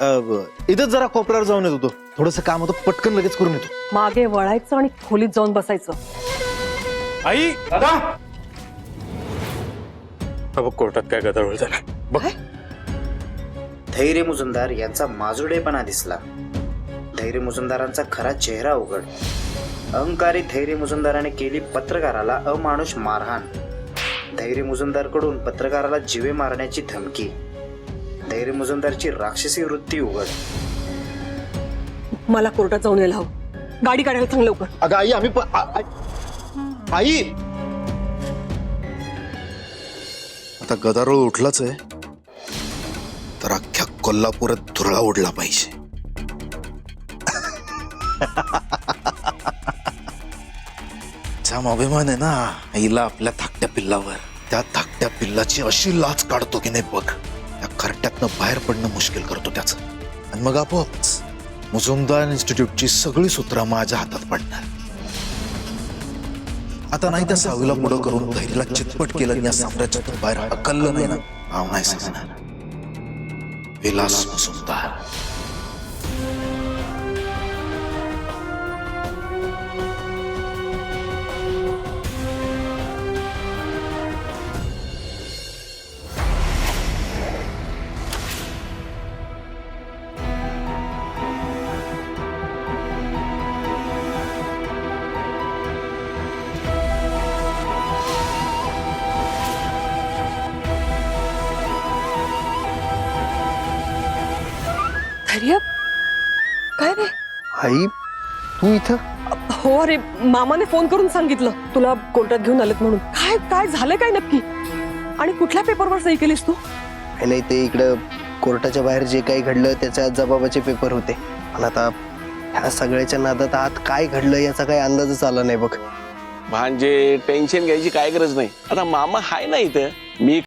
इथं जरा कोपऱ्यावर जाऊन येत होतो, थोडस काम होतं, पटकन लगेच करून येतो. मागे वळायचं आणि खोलीत जाऊन बसायचं. आई दादा अब कोर्टात काय गदारोळ झाला बघ. धैर्य मुजुमदार यांचा माजुडेपणा दिसला. धैर्य मुजुमदारांचा खरा चेहरा उघड. अहंकारी धैर्य मुजुमदाराने केली पत्रकाराला अमानुष मारहाण. धैर्य मुजुमदारकडून पत्रकाराला जीवे मारण्याची धमकी. धैर्य मुजुमदारची राक्षसी वृत्ती उघड. मला कोर्टात जाऊन यायला हवं. गाडी काढायला सांग लवकर. अगं आई, आम्ही आई, आता गदारोळ उठलाच आहे तर अख्ख्या कोल्हापुरात धुरळा उडला पाहिजे. जाम अभिमान आहे ना आईला आपल्या धाकट्या पिल्लावर. त्या धाकट्या पिल्लाची अशी लाच काढतो की नाही बघ. त्या खरट्यातनं बाहेर पडणं मुश्किल करतो त्याचं. आणि मग आपोआपच मुजुमदार इन्स्टिट्यूटची सगळी सूत्र माझ्या हातात पडणार. आता नाही त्या सावीला पुढं करून धैर्याला चितपट केलं, या साम्राज्यातून बाहेर हकललं नाही ना, नाव नाही सांगणार. विलास मुजुमदार. धैर्य काय रे? आई तू इथं? हो अरे, मामाने फोन करून सांगितलं तुला कोर्टात घेऊन आलेत म्हणून. काय काय झालं काय नक्की? आणि कुठल्या पेपरवर सही केलीस तू? नाही, ते इकडं कोर्टाच्या बाहेर जे काही घडलं त्याच्या जबाबाचे पेपर होते. पण आता ह्या सगळ्याच्या नादात आत काय घडलं याचा काही अंदाजच आला नाही बघ. म्हणजे टेन्शन घ्यायची काय गरज नाही. आता मामा हाय ना इथं. मी